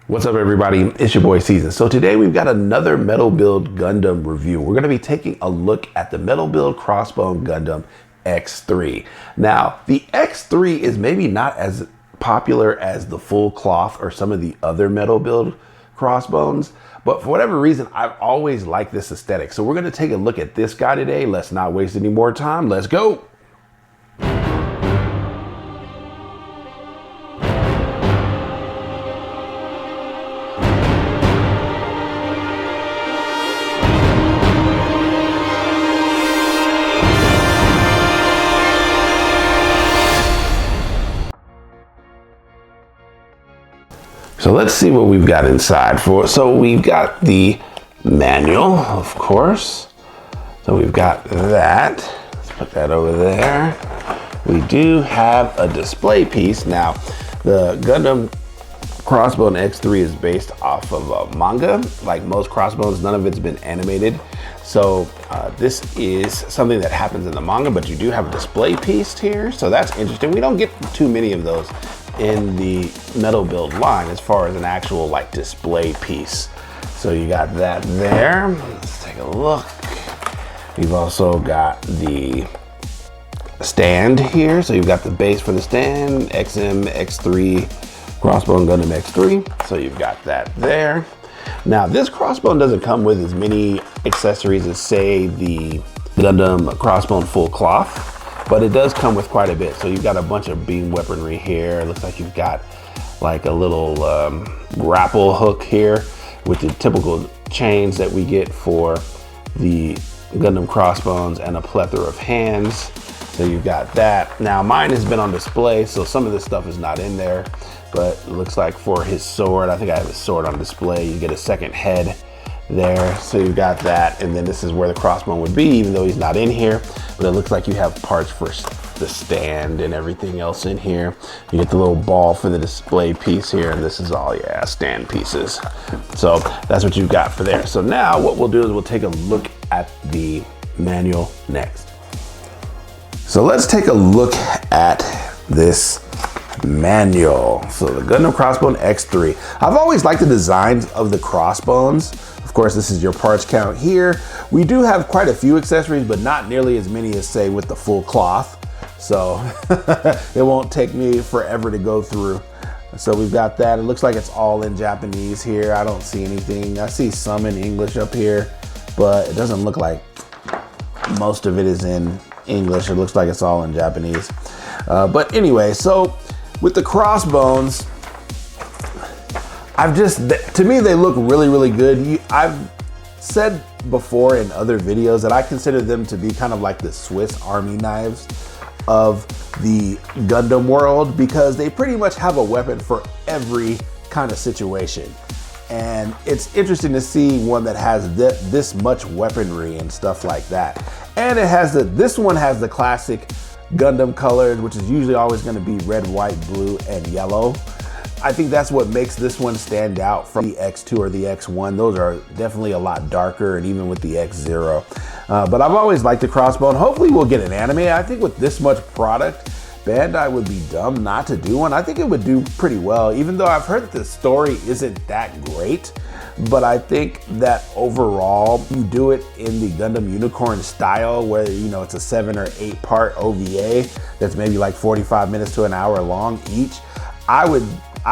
What's up everybody, it's your boy Season. So today we've got another Metal Build Gundam review. We're gonna be taking a look at the Metal Build Crossbone Gundam X-3. Now, the X-3 is maybe not as popular as the full cloth or some of the other Metal Build Crossbones, but for whatever reason, I've always liked this aesthetic. So we're gonna take a look at this guy today. Let's not waste any more time, let's go. So let's see what we've got inside for. So we've got the manual, of course. So we've got that. Let's put that over there. We do have a display piece. Now, the Gundam Crossbone X-3 is based off of a manga. Like most Crossbones, none of it's been animated. So this is something that happens in the manga, but you do have a display piece here. So that's interesting. We don't get too many of those in the Metal Build line as far as an actual like display piece. So you got that there. Let's take a look. We've also got the stand here. So you've got the base for the stand, XM, X3, Crossbone Gundam X3. So you've got that there. Now this Crossbone doesn't come with as many accessories as say the Gundam Crossbone full cloth, but it does come with quite a bit. So you've got a bunch of beam weaponry here. It looks like you've got like a little grapple hook here with the typical chains that we get for the Gundam Crossbones and a plethora of hands. So you've got that. Now mine has been on display, so some of this stuff is not in there, but it looks like for his sword, I think I have his sword on display. You get a second head there. So you've got that, and then this is where the Crossbone would be, even though he's not in here. But it looks like you have parts for the stand and everything else in here. You get the little ball for the display piece here, and this is all, yeah, stand pieces. So that's what you've got for there. So now what we'll do is we'll take a look at the manual next. So let's take a look at this manual. So the Gundam Crossbone X3. I've always liked the designs of the Crossbones. Of course, this is your parts count here. We do have quite a few accessories, but not nearly as many as say with the full cloth. So it won't take me forever to go through. So we've got that. It looks like it's all in Japanese here. I don't see anything. I see some in English up here, but it doesn't look like most of it is in English. It looks like it's all in Japanese. But anyway, so with the Crossbones, to me, they look really, really good. I've said before in other videos that I consider them to be kind of like the Swiss Army knives of the Gundam world, because they pretty much have a weapon for every kind of situation. And it's interesting to see one that has this much weaponry and stuff like that. And it has this one has the classic Gundam colors, which is usually always going to be red, white, blue, and yellow. I think that's what makes this one stand out from the X2 or the X1. Those are definitely a lot darker, and even with the X0. But I've always liked the Crossbone. Hopefully we'll get an anime. I think with this much product, Bandai would be dumb not to do one. I think it would do pretty well, even though I've heard that the story isn't that great. But I think that overall, you do it in the Gundam Unicorn style, where you know it's a 7 or 8 part OVA that's maybe like 45 minutes to an hour long each. I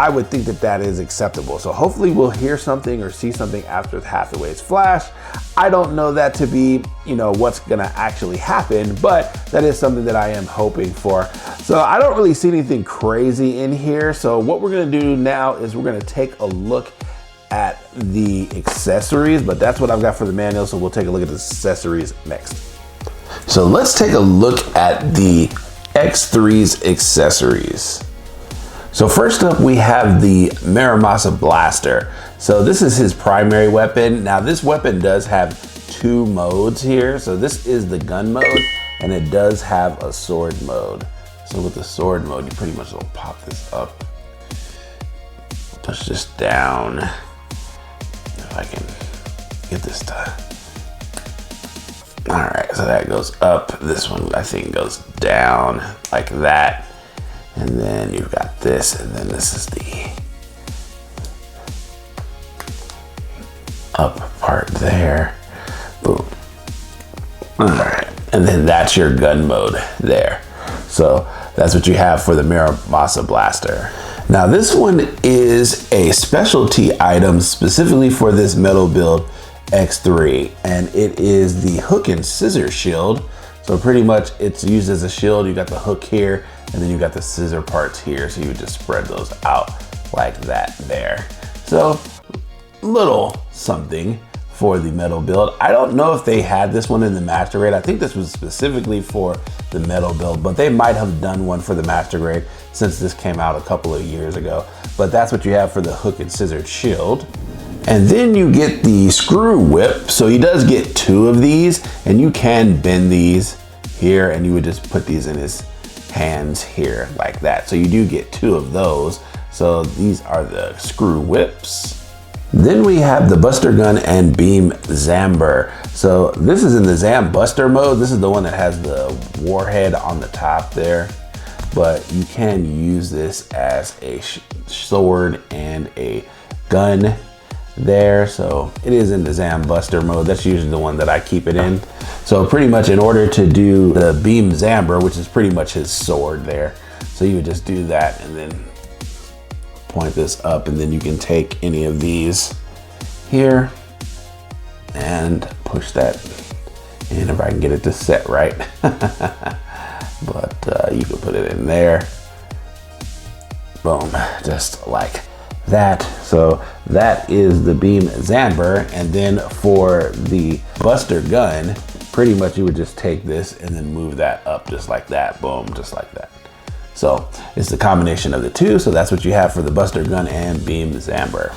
would think that that is acceptable. So hopefully we'll hear something or see something after Hathaway's Flash. I don't know that to be, you know, what's gonna actually happen, but that is something that I am hoping for. So I don't really see anything crazy in here. So what we're gonna do now is we're gonna take a look at the accessories, but that's what I've got for the manual. So we'll take a look at the accessories next. So let's take a look at the X3's accessories. So first up, we have the Muramasa Blaster. So this is his primary weapon. Now this weapon does have 2 modes here. So this is the gun mode, and it does have a sword mode. So with the sword mode, you pretty much will pop this up, push this down. If I can get this to, all right, so that goes up. This one I think goes down like that. And then you've got this, and then this is the up part there. Boom. All right, and then that's your gun mode there. So that's what you have for the Muramasa Blaster. Now this one is a specialty item specifically for this metal build X3, and it is the hook and scissor shield. So pretty much it's used as a shield. You got the hook here, and then you got the scissor parts here. So you would just spread those out like that there. So little something for the metal build. I don't know if they had this one in the master grade. I think this was specifically for the metal build, but they might have done one for the master grade since this came out a couple of years ago. But that's what you have for the hook and scissor shield. And then you get the screw whip. So he does get 2 of these, and you can bend these here, and you would just put these in his hands here like that. So you do get 2 of those. So these are the screw whips. Then we have the Buster Gun and Beam Zamber. So this is in the Zam Buster mode. This is the one that has the warhead on the top there, but you can use this as a sword and a gun there. So it is in the Zam Buster mode. That's usually the one that I keep it in. So pretty much in order to do the Beam Zamber, which is pretty much his sword there, so you would just do that and then point this up, and then you can take any of these here and push that in, if I can get it to set right. But you can put it in there. Boom, just like that. So that is the Beam Zamber. And then for the Buster Gun, pretty much you would just take this and then move that up just like that. Boom, just like that. So it's the combination of the 2. So that's what you have for the Buster Gun and Beam Zamber.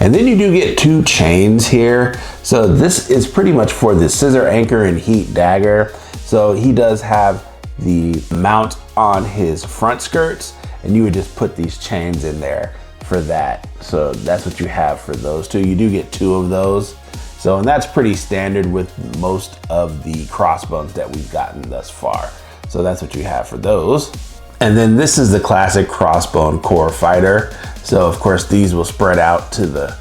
And then you do get 2 chains here. So this is pretty much for the scissor anchor and heat dagger. So he does have the mount on his front skirts, and you would just put these chains in there for that. So that's what you have for those 2. You do get 2 of those. So, and that's pretty standard with most of the crossbones that we've gotten thus far. So that's what you have for those. And then this is the classic crossbone core fighter. So of course these will spread out to the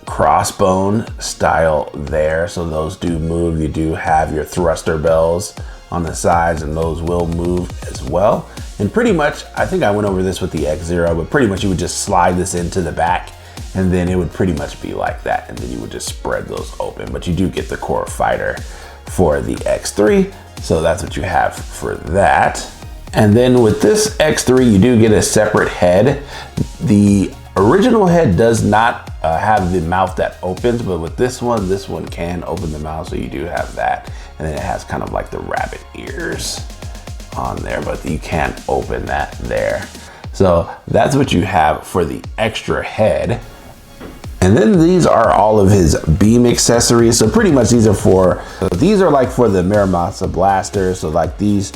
crossbone style there. So those do move. You do have your thruster bells on the sides, and those will move as well. And pretty much, I think I went over this with the X0, but pretty much you would just slide this into the back, and then it would pretty much be like that. And then you would just spread those open, but you do get the core fighter for the X3. So that's what you have for that. And then with this X3, you do get a separate head. The original head does not have the mouth that opens, but with this one can open the mouth, so you do have that. And then it has kind of like the rabbit ears on there, but you can't open that there. So that's what you have for the extra head. And then these are all of his beam accessories. So pretty much these are like for the Muramasa Blaster. So like these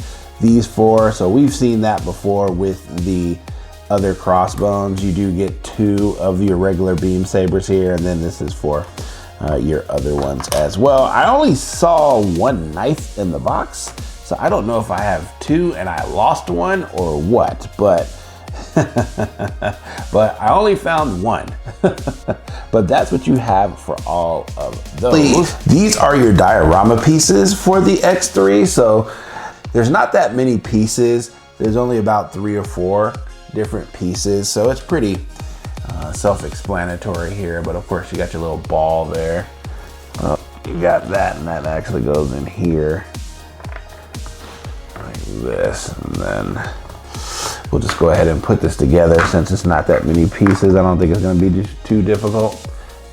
4. So we've seen that before with the other crossbones. You do get 2 of your regular beam sabers here, and then this is for your other ones as well. I only saw 1 knife in the box, so I don't know if I have 2 and I lost 1 or what, but but I only found 1. But that's what you have for all of those. These are your diorama pieces for the X3. So there's not that many pieces. There's only about 3 or 4 different pieces. So it's pretty self-explanatory here, but of course you got your little ball there. You got that, and that actually goes in here like this, and then we'll just go ahead and put this together. Since it's not that many pieces, I don't think it's going to be too difficult.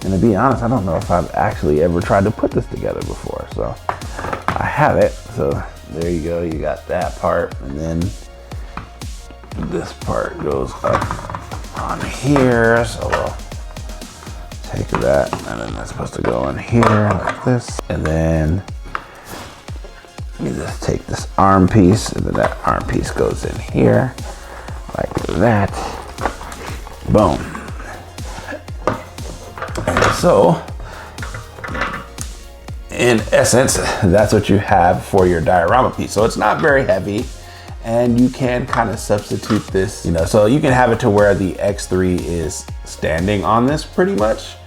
And to be honest, I don't know if I've actually ever tried to put this together before, so I have it. So there you go, you got that part, and then this part goes up on here. So we'll take that, and then that's supposed to go in here like this. And then you just take this arm piece, and then that arm piece goes in here like that. Boom. And so in essence, that's what you have for your diorama piece. So it's not very heavy, and you can kind of substitute this, so you can have it to where the X3 is standing on this pretty much.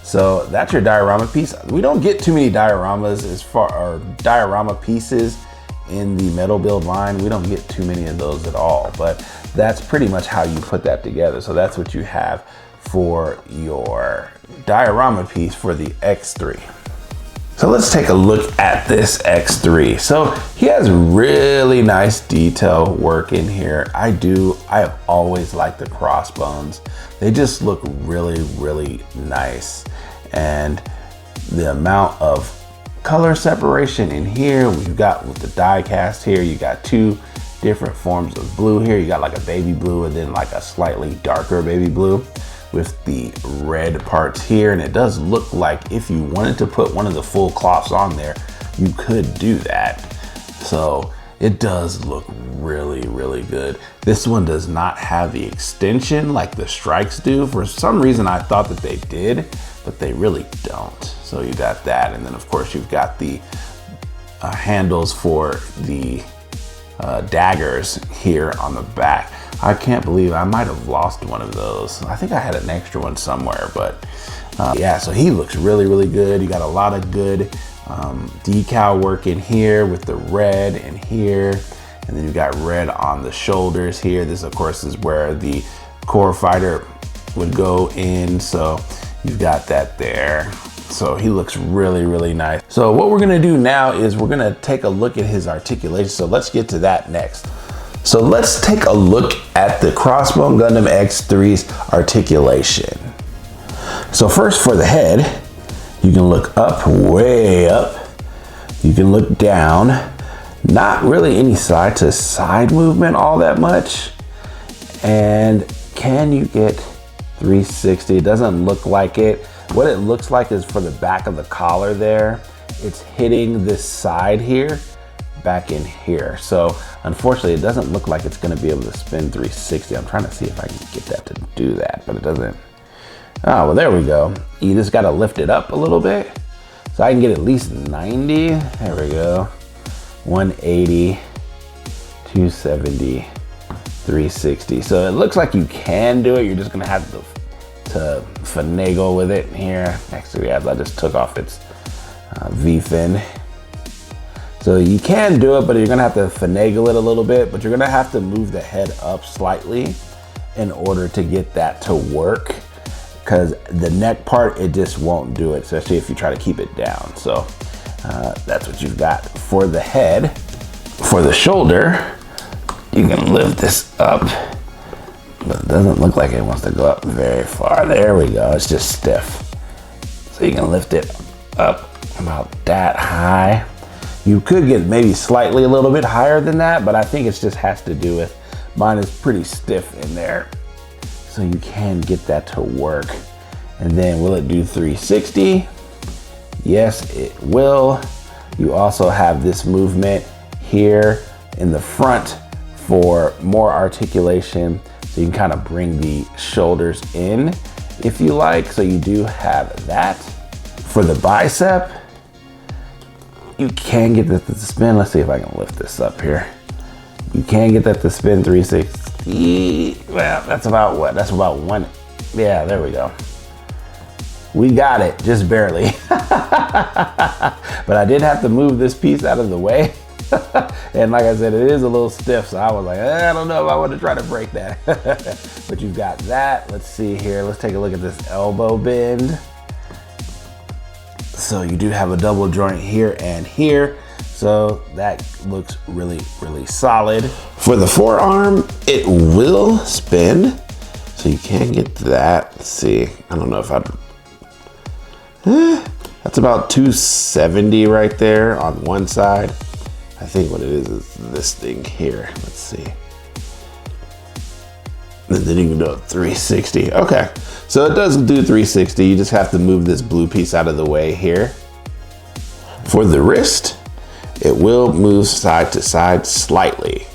So that's your diorama piece. We don't get too many dioramas or diorama pieces in the metal build line. We don't get too many of those at all, but that's pretty much how you put that together. So that's what you have for your diorama piece for the X-3. So let's take a look at this X-3. So he has really nice detail work in here. I have always liked the crossbones. They just look really, really nice. And the amount of color separation in here, we've got with the die cast here, you got two different forms of blue here. You got like a baby blue and then like a slightly darker baby blue with the red parts here. And it does look like if you wanted to put one of the full cloths on there, you could do that. So it does look really, really good. This one does not have the extension like the strikes do. For some reason, I thought that they did, but they really don't. So you got that. And then of course you've got the handles for the daggers here on the back. I can't believe I might have lost one of those. I think I had an extra one somewhere, but yeah, so he looks really, really good. You got a lot of good decal work in here with the red in here. And then you got red on the shoulders here. This of course is where the core fighter would go in. So you've got that there. So he looks really, really nice. So what we're gonna do now is we're gonna take a look at his articulation. So let's get to that next. So let's take a look at the Crossbone Gundam X-3's articulation. So first for the head, you can look up, way up. You can look down. Not really any side to side movement all that much. And can you get 360? It doesn't look like it. What it looks like is for the back of the collar there, it's hitting this side here, back in here. So unfortunately, it doesn't look like it's gonna be able to spin 360. I'm trying to see if I can get that to do that, but it doesn't. Oh, well, there we go. You just gotta lift it up a little bit. So I can get at least 90. There we go. 180, 270, 360. So it looks like you can do it. You're just gonna have to finagle with it here. Next to the abs, I just took off its V-fin. So you can do it, but you're gonna have to finagle it a little bit, but you're gonna have to move the head up slightly in order to get that to work, because the neck part, it just won't do it, especially if you try to keep it down. So that's what you've got for the head. For the shoulder, you can lift this up, but it doesn't look like it wants to go up very far. There we go, it's just stiff. So you can lift it up about that high. You could get maybe slightly a little bit higher than that, but I think it just has to do with, mine is pretty stiff in there. So you can get that to work. And then will it do 360? Yes, it will. You also have this movement here in the front for more articulation. So you can kind of bring the shoulders in if you like. So you do have that. For the bicep, you can get that to spin. Let's see if I can lift this up here. You can get that to spin 360. Well, that's about what? That's about one. Yeah, there we go. We got it, just barely. But I did have to move this piece out of the way. And like I said, it is a little stiff. So I was like, I don't know if I want to try to break that. But you've got that. Let's see here. Let's take a look at this elbow bend. So you do have a double joint here and here. So that looks really, really solid. For the forearm, it will spin. So you can get that. Let's see. I don't know if I'd, that's about 270 right there on one side. I think what it is this thing here. Let's see. And then you can do a 360. Okay, so it does do 360. You just have to move this blue piece out of the way here. For the wrist, it will move side to side slightly.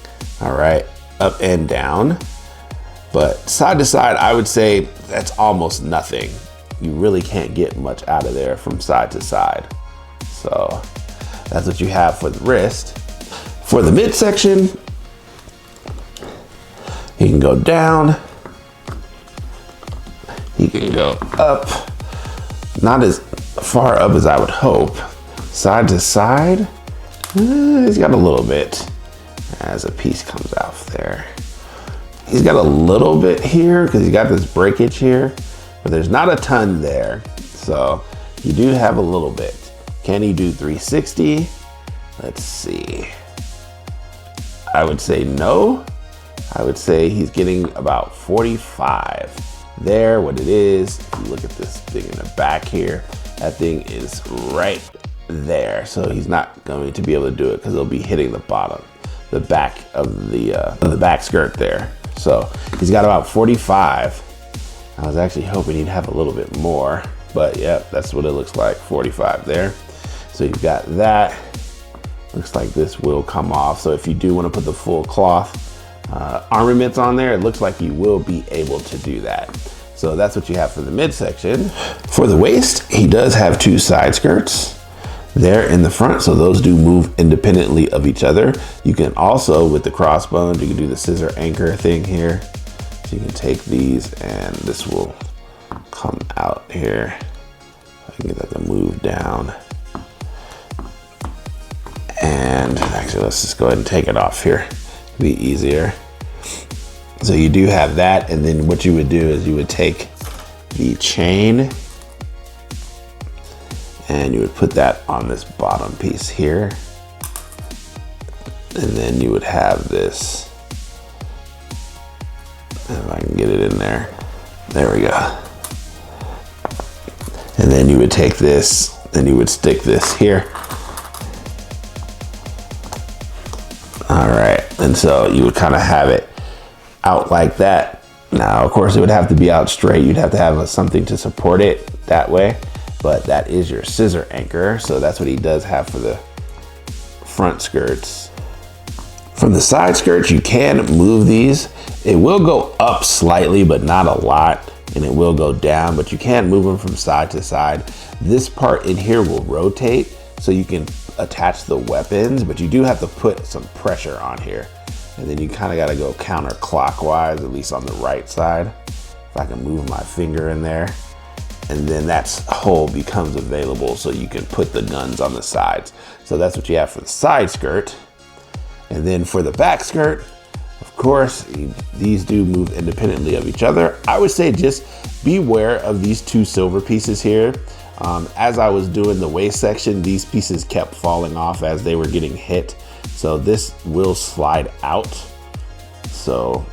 All right, up and down. But side to side, I would say that's almost nothing. You really can't get much out of there from side to side. So that's what you have for the wrist. For the midsection, you can go down, you can go up, not as far up as I would hope. Side to side, he's got a little bit as a piece comes out there. He's got a little bit here because he's got this breakage here, but there's not a ton there. So you do have a little bit. Can he do 360? Let's see. I would say no. I would say he's getting about 45. There, what it is, if you look at this thing in the back here, that thing is right there. So he's not going to be able to do it because it'll be hitting the bottom, the back of the back skirt there. So he's got about 45. I was actually hoping he'd have a little bit more, but yeah, that's what it looks like, 45 there. So you've got that. Looks like this will come off. So if you do want to put the full cloth armaments on there, it looks like you will be able to do that. So that's what you have for the midsection. For the waist, he does have two side skirts there in the front, so those do move independently of each other. You can also, with the crossbones, you can do the scissor anchor thing here. So you can take these and this will come out here. I can get that to move down. And actually, let's just go ahead and take it off here. It'll be easier. So you do have that, and then what you would do is you would take the chain and you would put that on this bottom piece here. And then you would have this, if I can get it in there. There we go. And then you would take this and you would stick this here. All right, and so you would kind of have it out like that. Now, of course, it would have to be out straight. You'd have to have something to support it that way, but that is your scissor anchor. So that's what he does have for the front skirts. From the side skirts, you can move these. It will go up slightly, but not a lot, and it will go down, but you can move them from side to side. This part in here will rotate, so you can attach the weapons, but you do have to put some pressure on here. And then you kind of got to go counterclockwise, at least on the right side. If I can move my finger in there. And then that hole becomes available so you can put the guns on the sides. So that's what you have for the side skirt. And then for the back skirt, of course, these do move independently of each other. I would say just beware of these two silver pieces here. As I was doing the waist section, these pieces kept falling off as they were getting hit. So this will slide out. So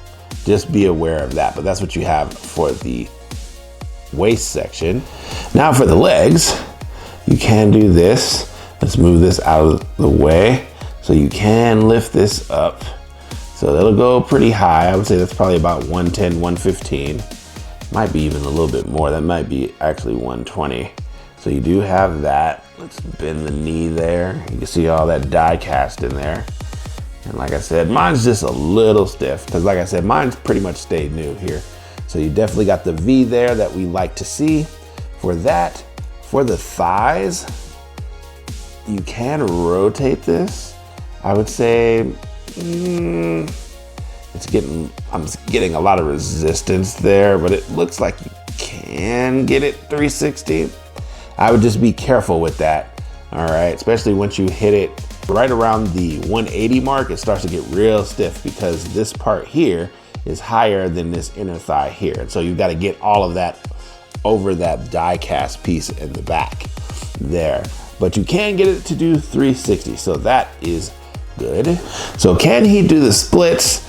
just be aware of that. But that's what you have for the waist section. Now for the legs, you can do this. Let's move this out of the way. So you can lift this up. So that'll go pretty high. I would say that's probably about 110, 115. Might be even a little bit more. That might be actually 120. So you do have that. Let's bend the knee there. You can see all that die cast in there. And like I said, mine's just a little stiff because like I said, mine's pretty much stayed new here. So you definitely got the V there that we like to see. For that, for the thighs, you can rotate this. I would say, I'm getting a lot of resistance there, but it looks like you can get it 360. I would just be careful with that, all right? Especially once you hit it right around the 180 mark, it starts to get real stiff because this part here is higher than this inner thigh here. And so you've got to get all of that over that die cast piece in the back there. But you can get it to do 360, so that is good. So can he do the splits?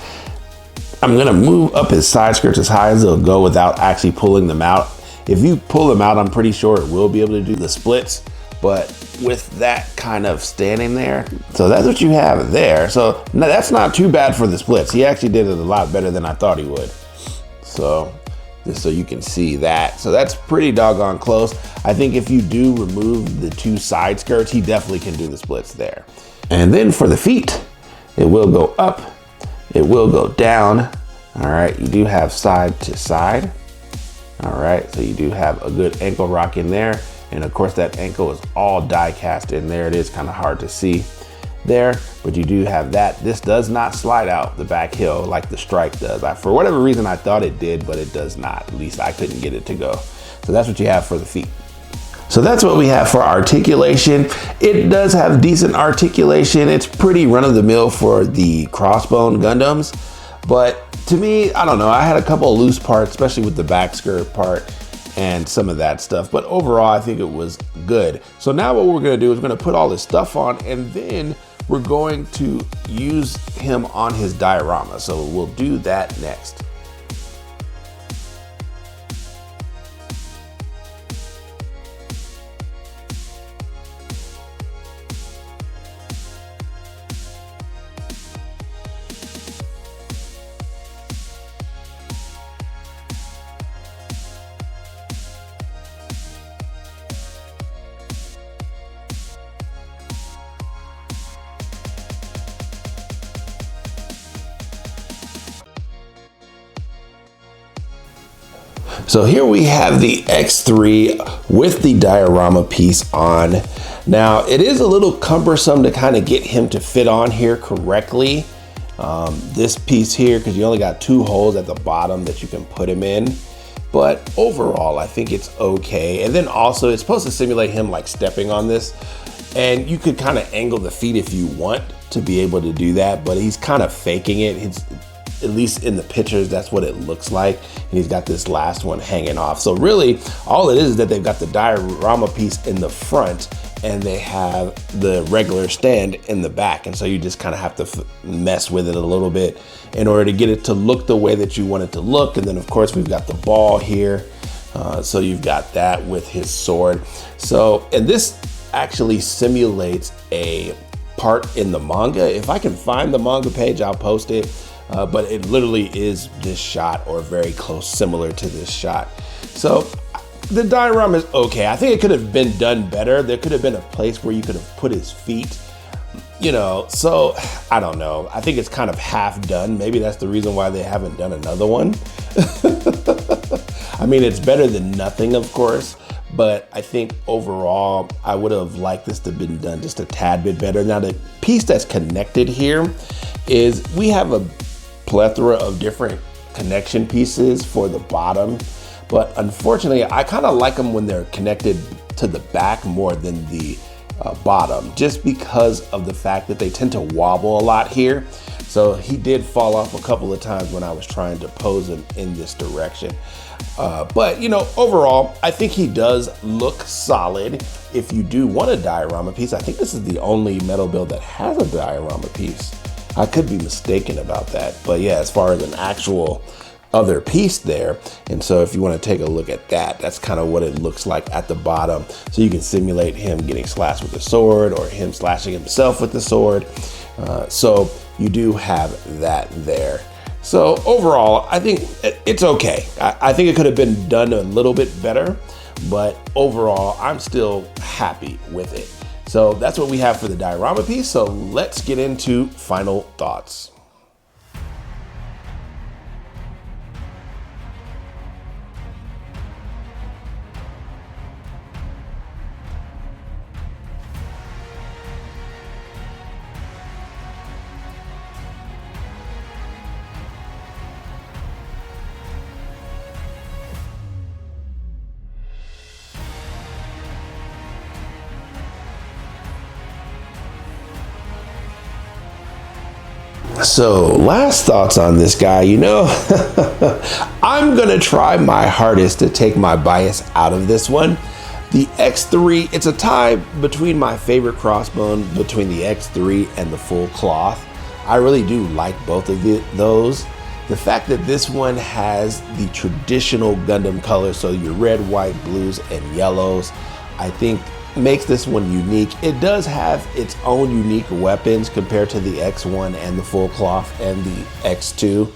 I'm gonna move up his side skirts as high as they'll go without actually pulling them out. If you pull them out, I'm pretty sure it will be able to do the splits, but with that kind of standing there, so that's what you have there. So that's not too bad for the splits. He actually did it a lot better than I thought he would. So just so you can see that. So that's pretty doggone close. I think if you do remove the two side skirts, he definitely can do the splits there. And then for the feet, it will go up, it will go down. All right, you do have side to side. All right, so you do have a good ankle rock in there. And of course that ankle is all die cast in there. It is kind of hard to see there, but you do have that. This does not slide out the back heel like the strike does. For whatever reason, I thought it did, but it does not. At least I couldn't get it to go. So that's what you have for the feet. So that's what we have for articulation. It does have decent articulation. It's pretty run-of-the-mill for the Crossbone Gundams. But to me, I don't know, I had a couple of loose parts, especially with the back skirt part and some of that stuff. But overall, I think it was good. So now what we're gonna do is we're gonna put all this stuff on, and then we're going to use him on his diorama. So we'll do that next. So here we have the X-3 with the diorama piece on. Now it is a little cumbersome to kind of get him to fit on here correctly. This piece here, because you only got 2 holes at the bottom that you can put him in. But overall, I think it's okay. And then also it's supposed to simulate him like stepping on this. And you could kind of angle the feet if you want to be able to do that, but he's kind of faking it. At least in the pictures, that's what it looks like. And he's got this last one hanging off. So really, all it is that they've got the diorama piece in the front and they have the regular stand in the back. And so you just kind of have to mess with it a little bit in order to get it to look the way that you want it to look. And then of course, we've got the ball here. So you've got that with his sword. So, and this actually simulates a part in the manga. If I can find the manga page, I'll post it. But it literally is this shot or very close, similar to this shot. So the diorama is okay. I think it could have been done better. There could have been a place where you could have put his feet, you know, so I don't know. I think it's kind of half done. Maybe that's the reason why they haven't done another one. I mean, it's better than nothing, of course, but I think overall, I would have liked this to have been done just a tad bit better. Now, the piece that's connected here is we have a plethora of different connection pieces for the bottom, but unfortunately I kind of like them when they're connected to the back more than the bottom, just because of the fact that they tend to wobble a lot here. So he did fall off a couple of times when I was trying to pose him in this direction. But you know, overall, I think he does look solid. If you do want a diorama piece, I think this is the only metal build that has a diorama piece. I could be mistaken about that, but yeah, as far as an actual other piece there. And so if you want to take a look at that, that's kind of what it looks like at the bottom. So you can simulate him getting slashed with the sword or him slashing himself with the sword. So you do have that there. So overall, I think it's okay. I think it could have been done a little bit better, but overall, I'm still happy with it. So that's what we have for the diorama piece. So let's get into final thoughts. So last thoughts on this guy, you know, I'm gonna try my hardest to take my bias out of this one. The X-3, it's a tie between my favorite Crossbone, between the X-3 and the full cloth. I really do like both of those. The fact that this one has the traditional Gundam colors, so your red, white, blues, and yellows, I think makes this one unique. It does have its own unique weapons compared to the X1 and the full cloth and the X2.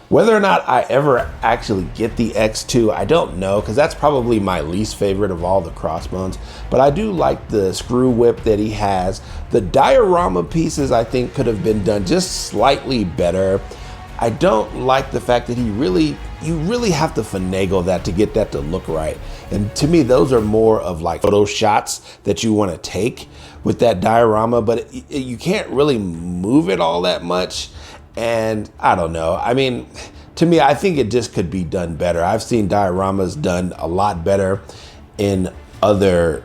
Whether or not I ever actually get the X2, I don't know, because that's probably my least favorite of all the Crossbones. But I do like the screw whip that he has. The diorama pieces I think could have been done just slightly better. I don't like the fact that you really have to finagle that to get that to look right. And to me, those are more of like photo shots that you want to take with that diorama, but you can't really move it all that much. And I don't know. I mean, to me, I think it just could be done better. I've seen dioramas done a lot better in other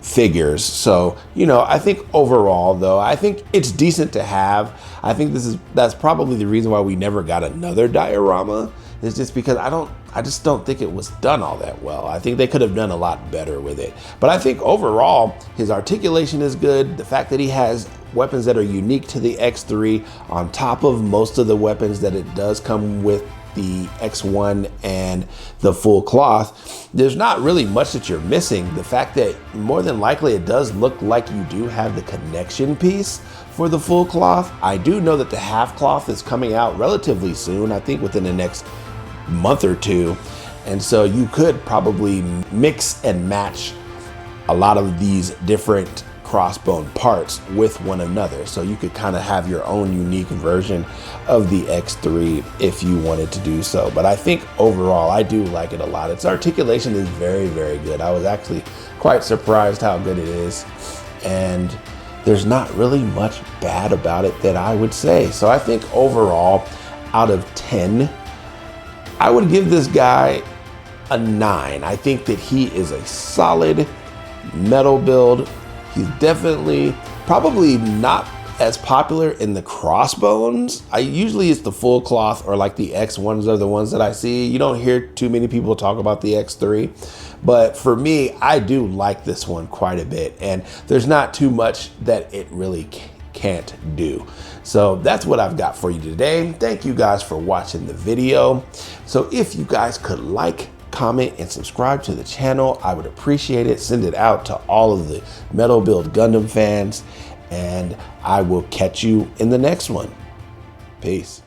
figures. So, you know, I think overall though, I think it's decent to have. I think that's probably the reason why we never got another diorama, is just because I just don't think it was done all that well. I think they could have done a lot better with it. But I think overall, his articulation is good. The fact that he has weapons that are unique to the X-3 on top of most of the weapons that it does come with the X1 and the full cloth, there's not really much that you're missing. The fact that more than likely it does look like you do have the connection piece for the full cloth. I do know that the half cloth is coming out relatively soon, I think within the next month or two. And so you could probably mix and match a lot of these different crossbone parts with one another. So you could kind of have your own unique version of the X3 if you wanted to do so. But I think overall, I do like it a lot. Its articulation is very, very good. I was actually quite surprised how good it is. And there's not really much bad about it that I would say. So I think overall, out of 10, I would give this guy a 9. I think that he is a solid metal build. He's definitely probably not as popular in the crossbones. Usually it's the full cloth or like the X1s are the ones that I see. You don't hear too many people talk about the X3, but for me, I do like this one quite a bit, and there's not too much that it really can't do. So that's what I've got for you today. Thank you guys for watching the video. So if you guys could like, comment, and subscribe to the channel, I would appreciate it. Send it out to all of the Metal Build Gundam fans, and I will catch you in the next one. Peace.